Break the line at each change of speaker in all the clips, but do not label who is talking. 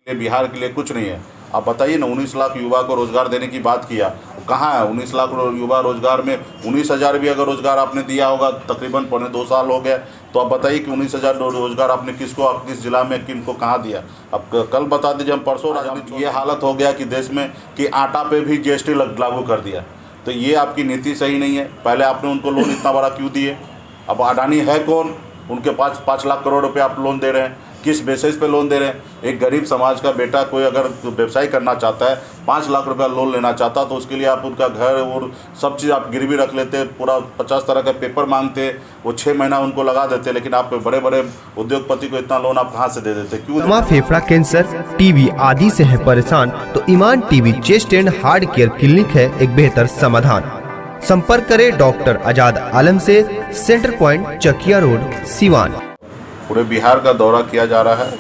ये बिहार के लिए कुछ नहीं है। आप बताइए ना, 19 लाख युवा को रोजगार देने की बात किया, कहाँ है 19 लाख युवा रोजगार में? 19,000 भी अगर रोजगार आपने दिया होगा, तकरीबन 2.25 साल हो गया, तो आप बताइए कि 19,000 रोजगार आपने किसको, किस जिला में, किनको कहाँ दिया? अब कल बता दीजिए, हम परसों राजनीति। ये हालत हो गया कि देश में कि आटा पे भी GST लागू कर दिया। तो ये आपकी नीति सही नहीं है। पहले आपने उनको लोन इतना बड़ा क्यों दिए? अब अडानी है कौन, उनके पास 5 लाख करोड़ रुपए आप लोन दे रहे हैं? किस बेसिस पे लोन दे रहे हैं? एक गरीब समाज का बेटा कोई अगर व्यवसाय करना चाहता है, 5 लाख रुपया लोन लेना चाहता, तो उसके लिए आप उनका घर और सब चीज़ आप गिरवी रख लेते, पूरा 50 तरह का पेपर मांगते, वो 6 महीना उनको लगा देते। लेकिन आप बड़े बड़े उद्योगपति को इतना लोन आप कहाँ से दे देते? क्यों?
दमा, फेफड़ा कैंसर, टीबी आदि से है परेशान तो Iman TB chest and heart care clinic है एक बेहतर समाधान। संपर्क करें डॉक्टर आजाद आलम से, centre point, Chakiya road, Siwan.
पूरे बिहार का दौरा किया जा रहा है।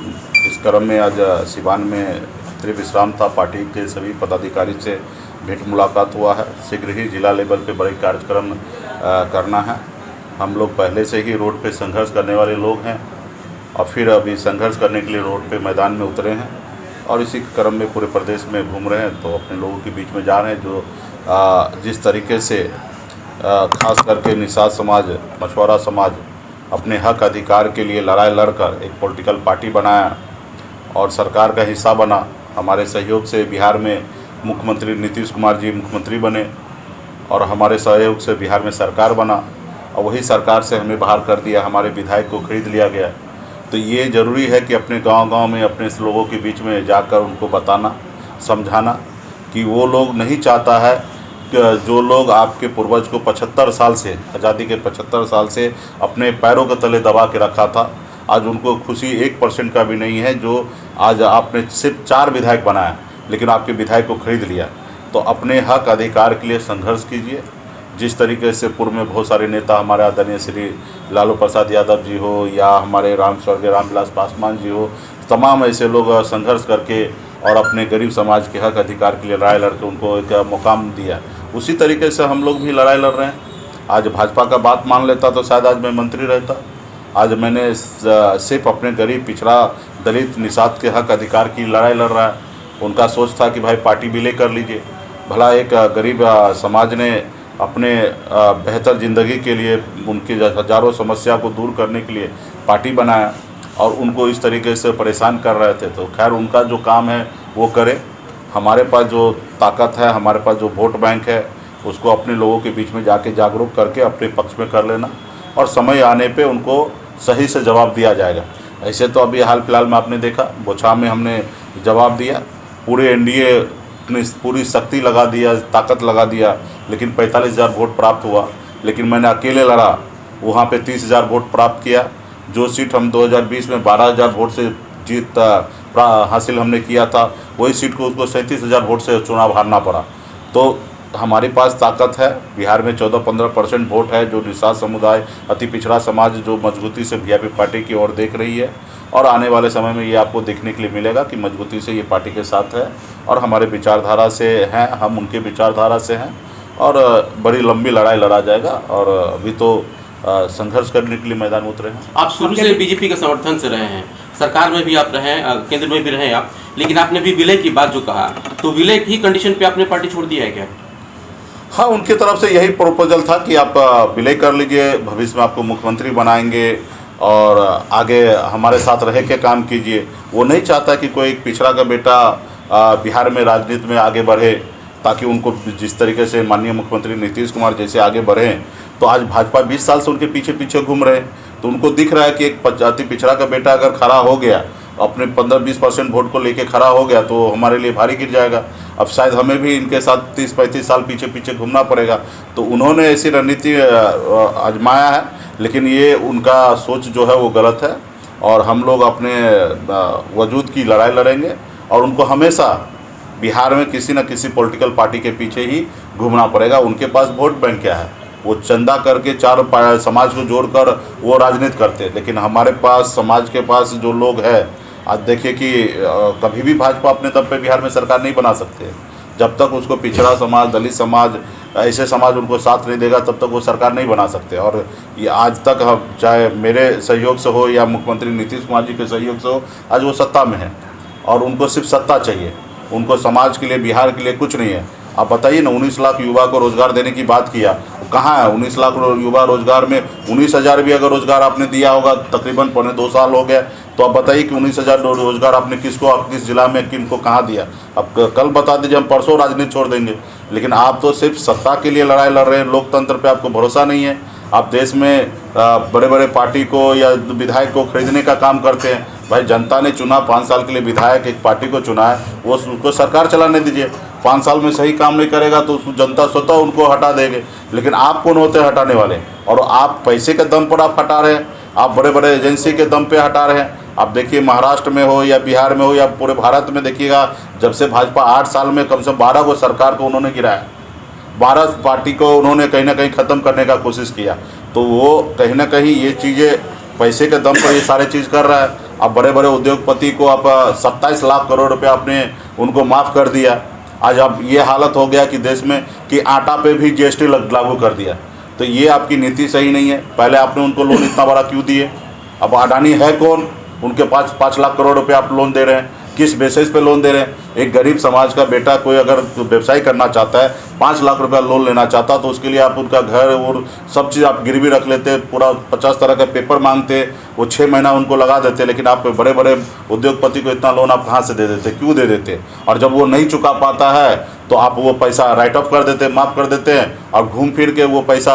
इस क्रम में आज सिवान में त्रिविश्राम था, पार्टी के सभी पदाधिकारी से भेंट मुलाकात हुआ है। शीघ्र ही जिला लेवल पे बड़े कार्यक्रम करना है। हम लोग पहले से ही रोड पे संघर्ष करने वाले लोग हैं और फिर अभी संघर्ष करने के लिए रोड पे मैदान में उतरे हैं और इसी क्रम में पूरे प्रदेश में घूम रहे हैं। तो अपने लोगों के बीच में जा रहे हैं जो जिस तरीके से खास करके निषाद समाज, मछुआरा समाज अपने हक अधिकार के लिए लड़ाई लड़कर एक पॉलिटिकल पार्टी बनाया और सरकार का हिस्सा बना। हमारे सहयोग से बिहार में मुख्यमंत्री नीतीश कुमार जी मुख्यमंत्री बने और हमारे सहयोग से बिहार में सरकार बना और वही सरकार से हमें बाहर कर दिया, हमारे विधायक को खरीद लिया गया। तो ये ज़रूरी है कि अपने गांव-गांव में अपने लोगों के बीच में जाकर उनको बताना, समझाना कि वो लोग नहीं चाहता है, जो लोग आपके पूर्वज को 75 साल से, आज़ादी के 75 साल से अपने पैरों के तले दबा के रखा था, आज उनको खुशी 1% का भी नहीं है। जो आज आपने सिर्फ 4 विधायक बनाया लेकिन आपके विधायक को खरीद लिया। तो अपने हक अधिकार के लिए संघर्ष कीजिए। जिस तरीके से पूर्व में बहुत सारे नेता, हमारे आदरणीय श्री लालू प्रसाद यादव जी हो या हमारे स्वर्गीय रामविलास पासवान जी हो, तमाम ऐसे लोग संघर्ष करके और अपने गरीब समाज के हक अधिकार के लिए लड़ाई लड़कर उनको एक मुकाम दिया, उसी तरीके से हम लोग भी लड़ाई लड़ रहे हैं। आज भाजपा का बात मान लेता तो शायद आज मैं मंत्री रहता। आज मैंने सिर्फ अपने गरीब, पिछड़ा, दलित, निषाद के हक अधिकार की लड़ाई लड़ रहा है। उनका सोच था कि भाई पार्टी विलय कर लीजिए। भला एक गरीब समाज ने अपने बेहतर ज़िंदगी के लिए, उनकी हज़ारों समस्या को दूर करने के लिए पार्टी बनाया और उनको इस तरीके से परेशान कर रहे थे। तो खैर उनका जो काम है वो करे। हमारे पास जो ताकत है, हमारे पास जो वोट बैंक है, उसको अपने लोगों के बीच में जाके जागरूक करके अपने पक्ष में कर लेना और समय आने पे उनको सही से जवाब दिया जाएगा। ऐसे तो अभी हाल फिलहाल में आपने देखा, बोछा में हमने जवाब दिया, पूरे एनडीए ने पूरी शक्ति लगा दिया, ताकत लगा दिया, लेकिन 45,000 वोट प्राप्त हुआ। लेकिन मैंने अकेले लड़ा, वहाँ पे 30,000 वोट प्राप्त किया। जो सीट हम 2020 में 12,000 वोट से जीत हासिल हमने किया था, वही सीट को उसको 37,000 वोट से चुनाव हारना पड़ा। तो हमारे पास ताकत है। बिहार में 14-15% वोट है जो निषाद समुदाय, अति पिछड़ा समाज जो मजबूती से वीआईपी पार्टी की ओर देख रही है और आने वाले समय में ये आपको देखने के लिए मिलेगा कि मजबूती से ये पार्टी के साथ है और हमारे विचारधारा से हैं, हम उनके विचारधारा से हैं और बड़ी लंबी लड़ाई लड़ा जाएगा। और अभी तो संघर्ष करने के लिए मैदान में उतरे हैं।
आप शुरू से बीजेपी के समर्थन से रहे हैं, सरकार में भी आप रहे हैं, केंद्र में भी रहे आप, लेकिन आपने भी विलय की बात जो कहा, तो विलय की कंडीशन पे आपने पार्टी छोड़ दिया है क्या?
हाँ, उनकी तरफ से यही प्रपोजल था कि आप विलय कर लीजिए, भविष्य में आपको मुख्यमंत्री बनाएंगे और आगे हमारे साथ रह के काम कीजिए। वो नहीं चाहता कि कोई एक पिछड़ा का बेटा बिहार में राजनीति में आगे बढ़े, ताकि उनको जिस तरीके से माननीय मुख्यमंत्री नीतीश कुमार जैसे आगे बढ़े। तो आज भाजपा 20 साल से उनके पीछे पीछे घूम रहे हैं, तो उनको दिख रहा है कि एक अति पिछड़ा का बेटा अगर खड़ा हो गया, अपने 15-20% वोट को लेके खड़ा हो गया, तो हमारे लिए भारी गिर जाएगा। अब शायद हमें भी इनके साथ 30-35 साल पीछे पीछे घूमना पड़ेगा। तो उन्होंने ऐसी रणनीति आजमाया है, लेकिन ये उनका सोच जो है वो गलत है और हम लोग अपने वजूद की लड़ाई लड़ेंगे और उनको हमेशा बिहार में किसी न किसी पॉलिटिकल पार्टी के पीछे ही घूमना पड़ेगा। उनके पास वोट बैंक क्या है, वो चंदा करके 4 समाज को जोड़कर वो राजनीति करते हैं, लेकिन हमारे पास समाज के पास जो लोग हैं, आज देखिए कि कभी भी भाजपा अपने दम पे बिहार में सरकार नहीं बना सकते। जब तक उसको पिछड़ा समाज, दलित समाज, ऐसे समाज उनको साथ नहीं देगा, तब तक वो सरकार नहीं बना सकते। और ये आज तक हम, चाहे मेरे सहयोग से हो या मुख्यमंत्री नीतीश कुमार जी के सहयोग से हो, आज वो सत्ता में है। और उनको सिर्फ सत्ता चाहिए, उनको समाज के लिए, बिहार के लिए कुछ नहीं है। आप बताइए ना, 19 लाख युवा को रोज़गार देने की बात किया, कहाँ है 19 लाख युवा रोज़गार में? 19,000 भी अगर रोज़गार आपने दिया होगा, तकरीबन 2.25 साल हो गया, तो आप बताइए कि 19,000 रोज़गार आपने किसको, आप किस जिला में किनको कहाँ दिया? अब कल बता दीजिए, हम परसों राजनीति छोड़ देंगे। लेकिन आप तो सिर्फ सत्ता के लिए लड़ाई लड़ रहे हैं, लोकतंत्र पे आपको भरोसा नहीं है। आप देश में बड़े बड़े पार्टी को या विधायक को खरीदने का काम करते हैं। भाई जनता ने चुना, 5 साल के लिए विधायक एक पार्टी को चुना है, वो उसको सरकार चलाने दीजिए। 5 साल में सही काम नहीं करेगा तो जनता स्वतः उनको हटा देंगे। लेकिन आप कौन होते हैं हटाने वाले? और आप पैसे के दम पर आप हटा रहे हैं, आप बड़े बड़े एजेंसी के दम पे हटा रहे हैं। आप देखिए, महाराष्ट्र में हो या बिहार में हो या पूरे भारत में देखिएगा, जब से भाजपा 8 साल में कम से कम 12 को सरकार को उन्होंने गिराया, 12 पार्टी को उन्होंने कहीं ना कहीं ख़त्म करने का कोशिश किया। तो वो कहीं ना कहीं ये चीज़ें पैसे के दम पर ये सारे चीज़ कर रहा है। अब बड़े बड़े उद्योगपति को आप 27 लाख करोड़ रुपये आपने उनको माफ़ कर दिया। आज अब ये हालत हो गया कि देश में कि आटा पे भी GST लागू कर दिया। तो ये आपकी नीति सही नहीं है। पहले आपने उनको लोन इतना बड़ा क्यों दिए? अब अडानी है कौन? उनके पास 5 लाख करोड़ रुपए आप लोन दे रहे हैं, किस बेसिस पे लोन दे रहे हैं? एक गरीब समाज का बेटा कोई अगर व्यवसाय करना चाहता है, 5 लाख रुपया लोन लेना चाहता, तो उसके लिए आप उनका घर और सब चीज़ आप गिरवी रख लेते, पूरा 50 तरह के पेपर मांगते, वो 6 महीना उनको लगा देते। लेकिन आप बड़े बड़े उद्योगपति को इतना लोन आप कहाँ से दे देते, क्यों दे देते? और जब वो नहीं चुका पाता है तो आप वो पैसा राइट ऑफ कर देते, माफ़ कर देते हैं, और घूम फिर के वो पैसा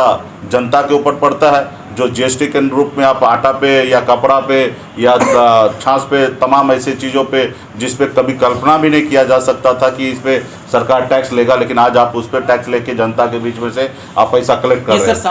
जनता के ऊपर पड़ता है, जो GST के रूप में आप आटा पे या कपड़ा पे या छाछ पे, तमाम ऐसे चीज़ों पे जिस पे कभी कल्पना भी नहीं किया जा सकता था कि इस पे सरकार टैक्स लेगा, लेकिन आज आप उस पर टैक्स लेके जनता के बीच में से आप पैसा कलेक्ट कर रहे हैं।